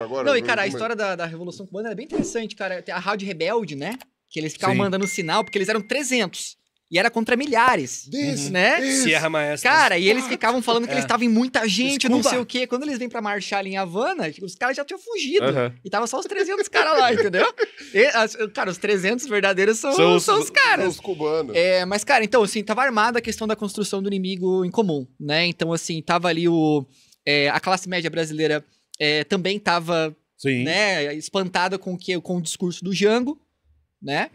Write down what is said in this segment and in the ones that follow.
Agora, Não, e cara, a história da Revolução Cubana é bem interessante, cara. Tem a Rádio Rebelde, né? Que eles ficavam mandando sinal, porque eles eram 300. E era contra milhares, né? Sierra Maestra. Cara, e eles ficavam falando que eles estavam em muita gente, Desculpa. não sei o quê. Quando eles vêm pra marchar em Havana, os caras já tinham fugido. E tava só os 300 caras lá, entendeu? Cara, os 300 verdadeiros são os caras. São os cubanos. Mas, cara, então, assim, tava armada a questão da construção do inimigo em comum, né? Então, assim, tava ali a classe média brasileira também tava, né, espantada com o discurso do Jango, né?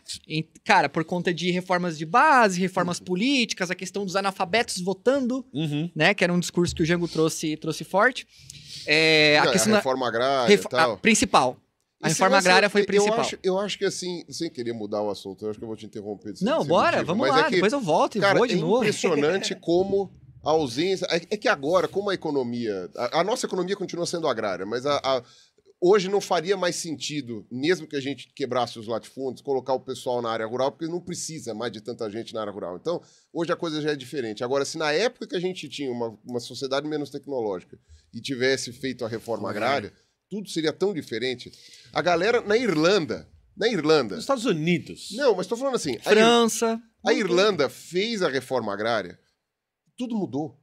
Cara, por conta de reformas de base, reformas políticas, a questão dos analfabetos votando, né? Que era um discurso que o Jango trouxe forte. A questão reforma agrária e tal. A principal. A reforma agrária foi principal. Eu acho que assim, sem querer mudar o assunto, eu acho que eu vou te interromper. Não, bora, vamos lá, depois eu volto e vou de novo. É impressionante como a ausência... É que agora, como a economia... A nossa economia continua sendo agrária, mas hoje não faria mais sentido, mesmo que a gente quebrasse os latifúndios, colocar o pessoal na área rural, porque não precisa mais de tanta gente na área rural. Então, hoje a coisa já é diferente. Agora, se na época que a gente tinha uma sociedade menos tecnológica e tivesse feito a reforma agrária, tudo seria tão diferente. A galera na Irlanda... Nos Estados Unidos. Não, mas estou falando assim... França... A Irlanda fez a reforma agrária, tudo mudou.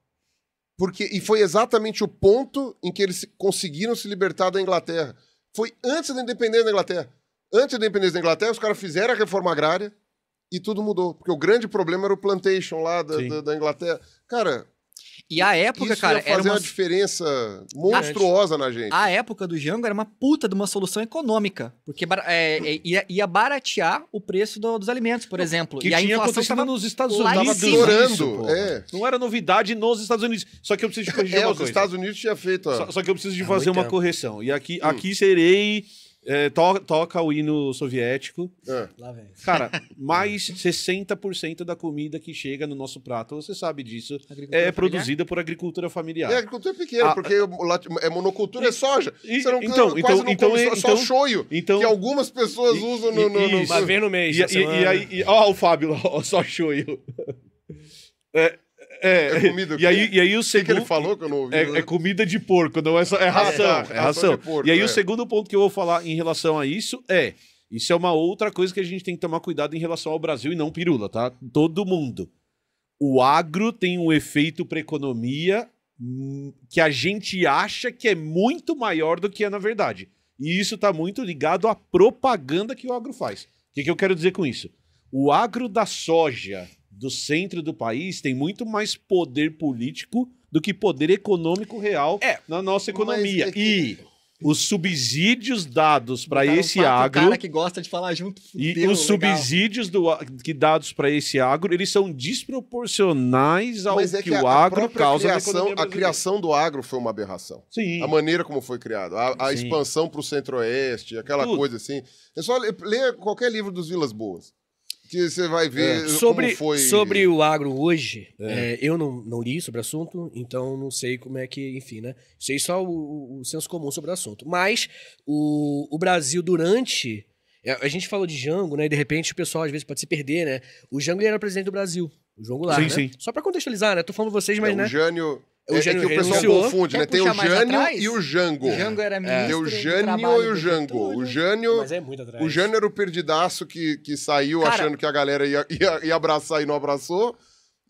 E foi exatamente o ponto em que eles conseguiram se libertar da Inglaterra. Foi antes da independência da Inglaterra. Antes da independência da Inglaterra, os caras fizeram a reforma agrária e tudo mudou. Porque o grande problema era o plantation lá da Inglaterra. Cara... E a época, isso cara, era uma diferença monstruosa na gente. A época do Jango era uma puta de uma solução econômica, porque ia baratear o preço dos alimentos, por exemplo. Que e a tinha inflação acontecido nos Estados lá Unidos. em cima. Estourando. Não era novidade nos Estados Unidos. Só que eu preciso de corrigir uma os coisa. Estados Unidos tinha feito... Só que eu preciso de fazer uma correção. E aqui serei... toca o hino soviético. Lá vem. Cara, mais 60% da comida que chega no nosso prato, você sabe disso, é produzida por agricultura familiar. A agricultura é pequena, porque monocultura é soja. Você não então, só shoyu, então, que algumas pessoas usam no... Mas vem no mês. E aí, ó o Fábio, ó, só shoyu. Comida. E aí o segundo... que ele falou que eu não ouvi? É comida de porco, não é só... É ração, é ração. De porco, e aí o segundo ponto que eu vou falar em relação a isso isso é uma outra coisa que a gente tem que tomar cuidado em relação ao Brasil e não pirula, tá? Todo mundo. O agro tem um efeito para a economia que a gente acha que é muito maior do que é na verdade. E isso está muito ligado à propaganda que o agro faz. O que eu quero dizer com isso? O agro da soja do centro do país tem muito mais poder político do que poder econômico real na nossa economia. E os subsídios dados para esse agro... cara que gosta de falar junto. E os subsídios dados para esse agro, eles são desproporcionais ao que o agro causa na economia brasileira. A criação do agro foi uma aberração. Sim. A maneira como foi criado. A expansão para o centro-oeste, aquela coisa assim. É só ler qualquer livro dos Vilas Boas, que você vai ver como foi... Sobre o agro hoje, eu não li sobre o assunto, então não sei como é que, enfim, né? Sei só o senso comum sobre o assunto. Mas o Brasil, durante... A gente falou de Jango, né? E de repente o pessoal às vezes pode se perder, né? O Jango ele era presidente do Brasil, o João Goulart, né? Sim. Só pra contextualizar, né? Tô falando vocês, mas, né? O Jânio... O que o pessoal renunciou. confunde, né? Tem o Jânio e o Jango. O Jango era ministro. Tem o Jânio e o Jango. O Jânio... Mas é muito atrás. O Jânio era o perdidaço que saiu achando que a galera ia abraçar e não abraçou.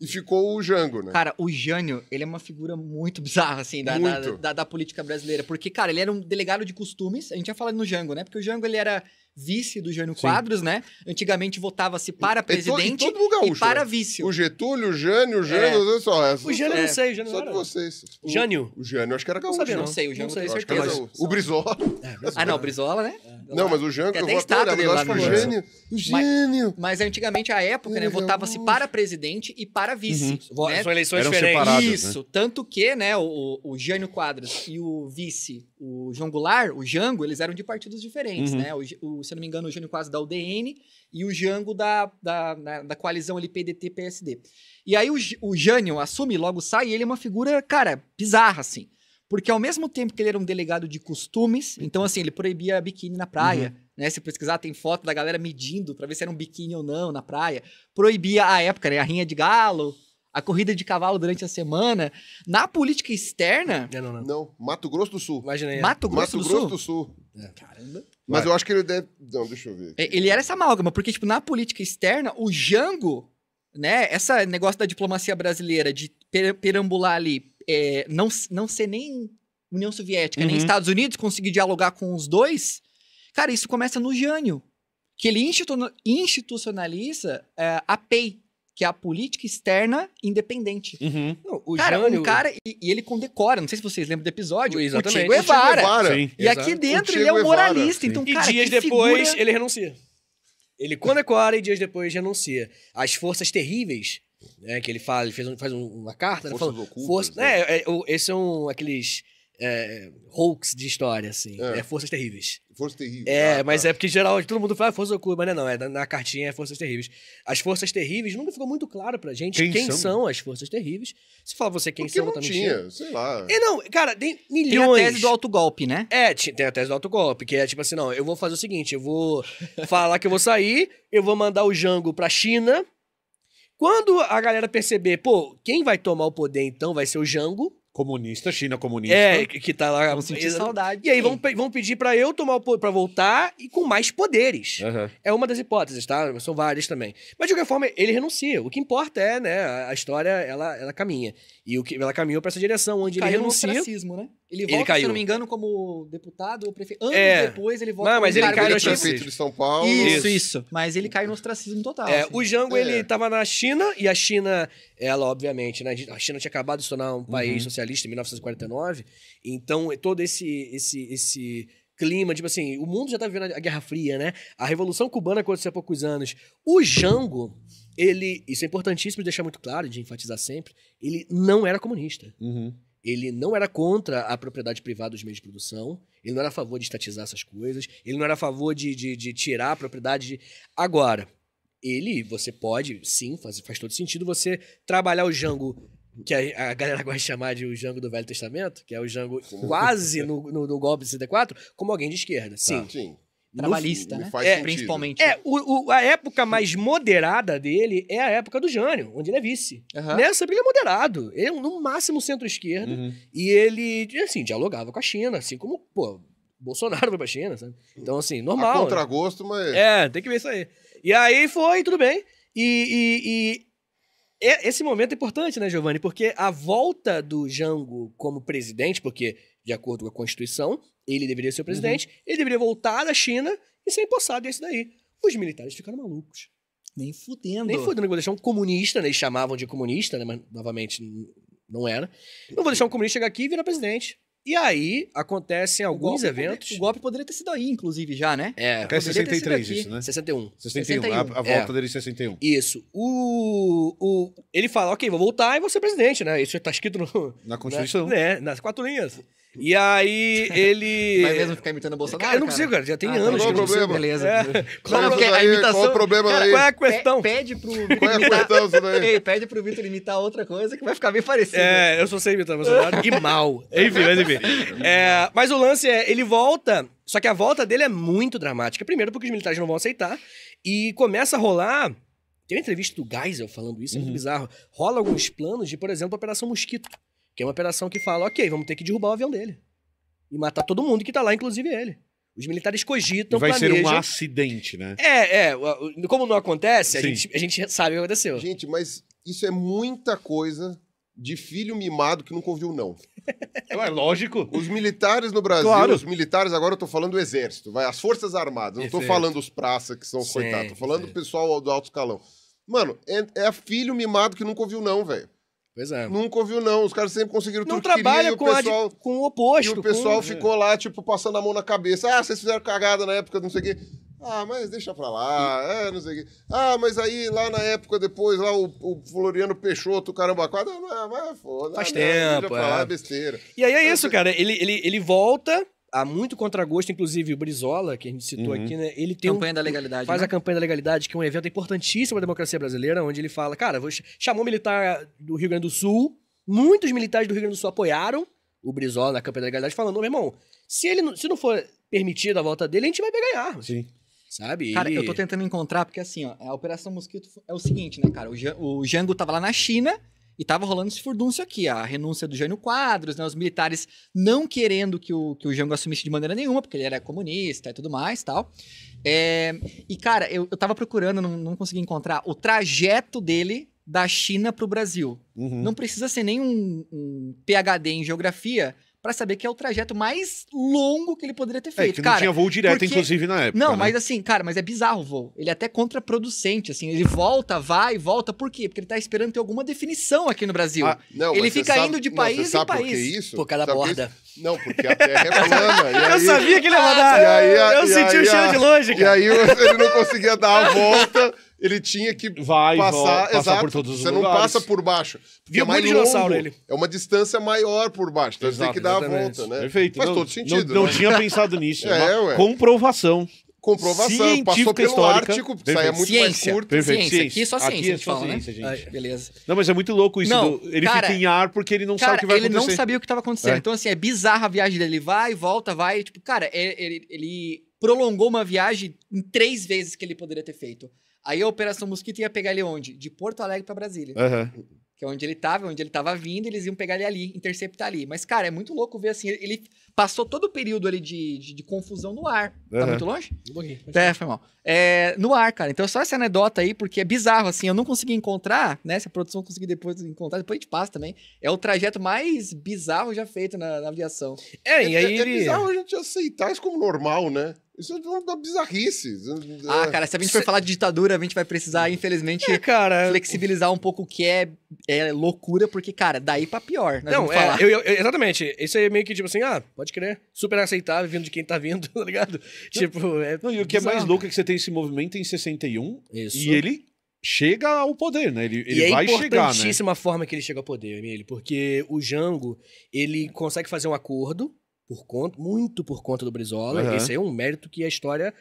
E ficou o Jango, né? Cara, o Jânio, ele é uma figura muito bizarra, assim, da política brasileira. Porque, cara, ele era um delegado de costumes. A gente já falado no Jango, né? Porque o Jango, ele era vice do Jânio Quadros, né? Antigamente votava-se para presidente e para vice. O Getúlio, o Jânio, olha só. O Jânio eu não sei, o Jânio só de vocês. Jânio? O Jânio, acho que era gaúcho. Não sei, o Jango tenho acho que certeza. era o Brizola. O Brizola, né? Não, mas o Jango, Tem eu até vou estátua até dele olhar, lá mas acho que o Gênio. O Gênio. Mas antigamente, a época, né? Votava-se para presidente e para vice. Né? São eleições Eram diferentes. separadas, Isso, tanto que, né, o Jânio Quadros e o vice, o João Goulart, o Jango, eles eram de partidos diferentes, né? Se eu não me engano, o Jânio Quadros da UDN e o Jango da coalizão ali PDT-PSD. E aí o Jânio assume, logo sai, e ele é uma figura, cara, bizarra, assim. Porque ao mesmo tempo que ele era um delegado de costumes, então assim, ele proibia biquíni na praia, né? Se pesquisar, tem foto da galera medindo pra ver se era um biquíni ou não na praia. Proibia, à época, né, a rinha de galo, a corrida de cavalo durante a semana. Na política externa, Não. Não, Mato Grosso do Sul. Imaginei. Mato Grosso do Sul. Caramba. Mas eu acho que ele deve... Não, deixa eu ver. Ele era essa amálgama, porque, tipo, na política externa, o Jango, né, essa negócio da diplomacia brasileira de perambular ali, não ser nem União Soviética, nem Estados Unidos, conseguir dialogar com os dois, cara, isso começa no Jânio, que ele institucionaliza a PEI, que é a Política Externa Independente. Não, o Cara, Jânio... um cara, e ele condecora, não sei se vocês lembram do episódio, Exatamente. o Che Guevara. Sim. E aqui Exato. dentro O Che ele é um Guevara, moralista, sim. então, E cara, dias que depois figura... ele renuncia. Ele condecora e dias depois renuncia. As forças terríveis, né, que ele fala, ele faz uma carta, né, Forças falando, ocultas, né? esses são aqueles hoax de história, assim, É. forças terríveis. Força terrível. Mas é porque, em geral, todo mundo fala força oculta, mas não é. Na cartinha é forças terríveis. As forças terríveis nunca ficou muito claro pra gente quem são as forças terríveis. Se falar você quem Porque são, não tá no tinha, sei lá. Não, cara, tem Tem milhões. a tese do autogolpe, né? Tem a tese do autogolpe, que é tipo assim, não, eu vou fazer o seguinte, eu vou falar que eu vou sair, eu vou mandar o Jango pra China. Quando a galera perceber, pô, quem vai tomar o poder então vai ser o Jango. Comunista, China comunista. Que tá lá. Vamos sentir saudade. E aí vão pedir pra eu tomar o poder, pra voltar e com mais poderes. Aham. É uma das hipóteses, tá? São várias também. Mas de qualquer forma, ele renuncia. O que importa é, né, a história, ela caminha. E ela caminhou pra essa direção, onde Caiu ele no renuncia. ostracismo, né? Ele volta, se caiu. eu não me engano, como deputado ou prefeito. Anos É. depois ele volta Não, mas como ele cargo cai no eletivo. Prefeito de São Paulo. Isso. Mas ele caiu no ostracismo total. assim. O Jango, É. ele tava na China, e a China, ela, obviamente, né? A China tinha acabado de se tornar um país socialista em 1949, então todo esse clima, tipo assim, o mundo já tá vivendo a Guerra Fria, né? A Revolução Cubana aconteceu há poucos anos. O Jango, isso é importantíssimo de deixar muito claro, de enfatizar sempre, ele não era comunista. Ele não era contra a propriedade privada dos meios de produção, ele não era a favor de estatizar essas coisas, ele não era a favor de tirar a propriedade de... Agora, você pode, sim, faz todo sentido você trabalhar o Jango, que a galera gosta de chamar de o Jango do Velho Testamento, que é o Jango quase no golpe de 64, como alguém de esquerda, sim. Sim. Trabalhista, me né? faz sentido. Principalmente. A época mais moderada dele é a época do Jânio, onde ele é vice. Aham. Nessa ele é moderado. Ele é no máximo centro-esquerda. E ele, assim, dialogava com a China, assim como, pô, Bolsonaro foi pra China, sabe? Então, assim, A normal. contragosto, mas... Tem que ver isso aí. E aí foi, tudo bem. Esse momento é importante, né, Giovanni? Porque a volta do Jango como presidente, porque, de acordo com a Constituição, ele deveria ser o presidente, ele deveria voltar da China e ser empossado, e é isso daí. Os militares ficaram malucos. Nem fudendo. Nem fodendo, vou deixar um comunista, né? Eles chamavam de comunista, né? Mas, novamente, não era. Não vou deixar um comunista chegar aqui e virar presidente. E aí, acontecem alguns eventos... O golpe poderia ter sido aí, inclusive, já, né? É Poderia ter sido 63 aqui. isso, né? 61. 61. A volta dele em 61. Isso. Ele fala, ok, vou voltar e vou ser presidente, né? Isso tá escrito Na Constituição. nas 4 linhas. E aí, ele... Vai mesmo ficar imitando o Bolsonaro, Cara, eu não consigo, cara. Já tem anos qual que eu o não consigo. problema? Beleza. Qual Não, é porque a daí? imitação... Qual o problema Cara, daí? qual é a questão? Pede pro Vitor Qual é a imitar... questão disso daí? Ei, pede pro Vitor imitar outra coisa que vai ficar bem parecido. Eu só sei imitar Bolsonaro e mal. Enfim. Mas o lance é, ele volta, só que a volta dele é muito dramática. Primeiro porque os militares não vão aceitar. E começa a rolar... Tem uma entrevista do Geisel falando isso, é muito bizarro. Rola alguns planos de, por exemplo, a Operação Mosquito. Que é uma operação que fala, ok, vamos ter que derrubar o avião dele. E matar todo mundo que tá lá, inclusive ele. Os militares cogitam, Vai ser um planejam. acidente, né? Como não acontece, a Sim. gente sabe o que aconteceu. Gente, mas isso é muita coisa de filho mimado que nunca ouviu não. É lógico. Os militares no Brasil, Claro. os militares, agora eu tô falando do exército, vai, as forças armadas, não tô Perfeito. falando dos praça que são Sim, coitados, tô falando do perfeito. pessoal do alto escalão. Mano, é filho mimado que nunca ouviu não, velho. Pois é. Nunca ouviu não, os caras sempre conseguiram Não tudo que queria trabalha e o com, pessoal... com o oposto. E o pessoal com... ficou lá, tipo, passando a mão na cabeça. Ah, vocês fizeram cagada na época, não sei o quê. Ah, mas deixa pra lá, não sei o quê. Ah, mas aí lá na época depois, lá o Floriano Peixoto, caramba, quadra, não, mas foda. Faz não, deixa tempo, pra lá, é. besteira. E aí é isso, cara. Ele volta, há muito contragosto, inclusive o Brizola, que a gente citou aqui, né? Ele tem Campanha da legalidade, faz né? a campanha da legalidade, que é um evento importantíssimo da democracia brasileira, onde ele fala, cara, chamou militar do Rio Grande do Sul, muitos militares do Rio Grande do Sul apoiaram o Brizola na campanha da legalidade, falando, meu irmão, se não for permitido a volta dele, a gente vai ganhar. Sim. Sabe? Cara, eu tô tentando encontrar, porque assim, ó, a Operação Mosquito é o seguinte, né, cara? O Jango tava lá na China E tava rolando esse furdúncio aqui, a renúncia do Jânio Quadros, né? Os militares não querendo que o Jango assumisse de maneira nenhuma, porque ele era comunista e tudo mais, tal. E, cara, eu tava procurando, não consegui encontrar o trajeto dele da China pro Brasil. Não precisa ser nem um PhD em geografia pra saber que é o trajeto mais longo que ele poderia ter feito. Que cara, não tinha voo direto, porque... inclusive, na época. Não, né? mas assim, cara, mas é bizarro o voo. Ele é até contraproducente, assim. Ele volta, vai, volta. Por quê? Porque ele tá esperando ter alguma definição aqui no Brasil. Não, ele mas fica você sabe- indo de não, país você sabe em país. Por que isso? Por cada Sabe por borda. isso? Não, porque a Terra é plana. E Eu aí- sabia que ele ia mandar. Eu senti o cheiro de lógica. E aí ele não conseguia dar a volta, ele tinha que Vai, passar, volta, passar exato, por todos os você não lugares. passa por baixo. Porque Viu é mais muito dinossauro longo, ele. é uma distância maior por baixo, então você tem Exato, que dar a exatamente. volta, né? Perfeito. Faz Não- todo sentido, Não né? tinha pensado nisso. É, uma ué. comprovação. Comprovação, científica passou pelo histórica. Ártico, Perfeito. saia muito Ciência. mais curto. Perfeito. Ciência. Aqui é só ciência, Aqui a é gente só fala, né? ciência, gente. Beleza. Não, mas é muito louco isso. Não, Ele cara, fica em ar porque ele não sabe o que vai ele acontecer. não sabia o que tava acontecendo. É. Então, assim, é bizarra a viagem dele. Ele vai, volta, vai. Tipo, cara, ele prolongou uma viagem em 3 vezes que ele poderia ter feito. Aí a Operação Mosquito ia pegar ele onde? De Porto Alegre pra Brasília. Aham. Que é onde ele tava vindo, eles iam pegar ele ali, interceptar ali. Mas, cara, é muito louco ver assim, ele passou todo o período ali de confusão no ar. Tá Aham. muito longe? Um pouquinho. Foi mal. No ar, cara. Então, só essa anedota aí, porque é bizarro, assim, eu não consegui encontrar, né? Se a produção conseguir depois encontrar, depois a gente passa também. É o trajeto mais bizarro já feito na aviação. E aí É ele... bizarro a gente aceitar isso como normal, né? Isso é uma bizarrice. Ah, cara, se a gente for falar de ditadura, a gente vai precisar, infelizmente, cara... flexibilizar um pouco o que é loucura, porque, cara, daí pra pior. Nós Não, vamos falar. exatamente. Isso aí é meio que tipo assim, pode crer, super aceitável vindo de quem tá vindo, tá ligado? Tipo, Não, e o que é mais bizarro. louco é que você tem esse movimento em 61 Isso. e ele chega ao poder, né? Ele E é vai chegar, né? importantíssima a forma que ele chega ao poder, Emílio, porque o Jango, ele consegue fazer um acordo muito por conta do Brizola. Uhum. Esse aí é um mérito que a história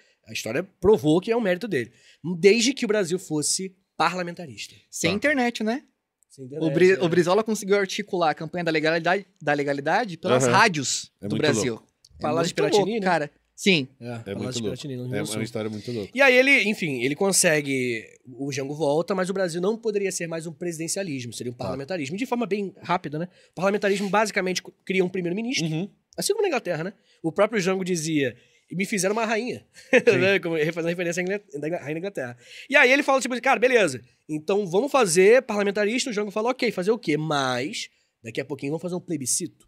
provou que é um mérito dele. Desde que o Brasil fosse parlamentarista. Sem Tá. internet, né? Sem O internet, Brizola conseguiu articular a campanha da legalidade pelas Aham. rádios É do muito Brasil. Palácio de muito Piratini, louco, né? cara. Sim. É, É Palácio muito de louco. Piratini, no Rio É do Sul. uma história muito louca. E aí ele, enfim, ele consegue, o Jango volta, mas o Brasil não poderia ser mais um presidencialismo, seria um parlamentarismo. De forma bem rápida, né? O parlamentarismo basicamente cria um primeiro-ministro, Uhum. assim como na Inglaterra, né? O próprio Jango dizia, me fizeram uma rainha, né? Como fazendo referência à rainha da Inglaterra. E aí ele fala tipo, cara, beleza, então vamos fazer parlamentarista, o Jango fala, ok, fazer o quê? Mas, daqui a pouquinho vamos fazer um plebiscito,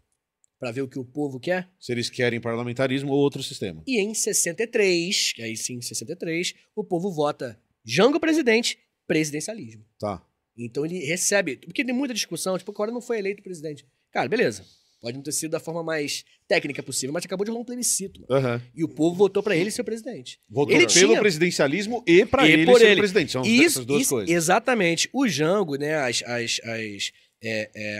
pra ver o que o povo quer. Se eles querem parlamentarismo ou outro sistema. E em 63, aí sim, em 63, o povo vota Jango presidente, presidencialismo. Tá. Então ele recebe, porque tem muita discussão, tipo, agora não foi eleito presidente. Cara, beleza, pode não ter sido da forma mais técnica possível, mas acabou de rolar um plebiscito, mano. Aham. E o povo votou pra ele ser o presidente. Votou Ele pelo tinha- presidencialismo e pra E ele por ser ele. o presidente. São essas duas coisas. Exatamente. O Jango, né,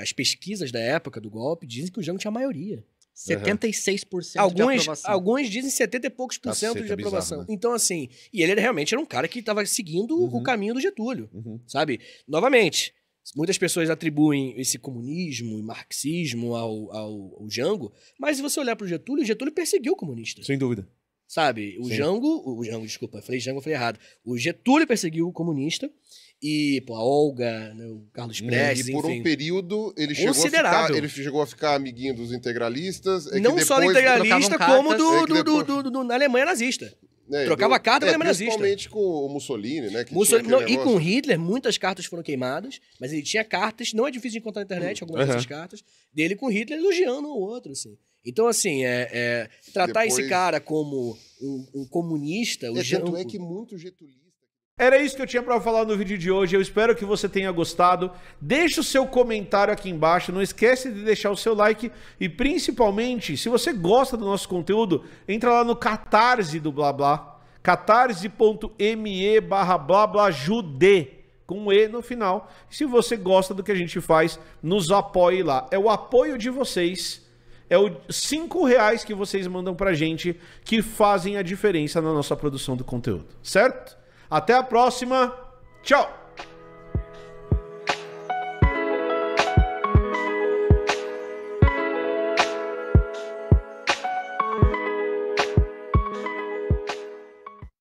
as pesquisas da época do golpe dizem que o Jango tinha maioria. 76% de aprovação. Alguns dizem 70 e poucos por cento Caceta, de aprovação. bizarro, né? Então, assim, e ele realmente era um cara que estava seguindo o caminho do Getúlio, Uhum. sabe? Novamente, muitas pessoas atribuem esse comunismo e marxismo ao Jango, mas se você olhar pro Getúlio, o Getúlio perseguiu o comunista. Sem dúvida. Sabe? O Sim. Jango, desculpa, falei Jango, falei errado. O Getúlio perseguiu o comunista e, pô, a Olga, né, o Carlos Prestes, E por enfim. um período ele Considerável. chegou a ficar amiguinho dos integralistas. É que Não só do depois- integralista, trocavam como cartas, é que depois- na Alemanha nazista. né, trocava carta com a nazista. Principalmente com o Mussolini, né? Que Mussolini- tinha não, aquele e com negócio. Hitler, muitas cartas foram queimadas, mas ele tinha cartas, não é difícil de encontrar na internet algumas Uhum. dessas cartas, dele com Hitler elogiando um ao outro, assim. Então, assim, tratar Depois- esse cara como um comunista, o Tanto Jango... é que muito getulista. Era isso que eu tinha pra falar no vídeo de hoje. Eu espero que você tenha gostado. Deixa o seu comentário aqui embaixo. Não esquece de deixar o seu like. E principalmente, se você gosta do nosso conteúdo, entra lá no Catarse do Blá Blá. catarse.me/blablajude. Com um E no final. Se você gosta do que a gente faz, nos apoie lá. É o apoio de vocês. É os R$5 que vocês mandam pra gente que fazem a diferença na nossa produção do conteúdo. Certo? Até a próxima. Tchau!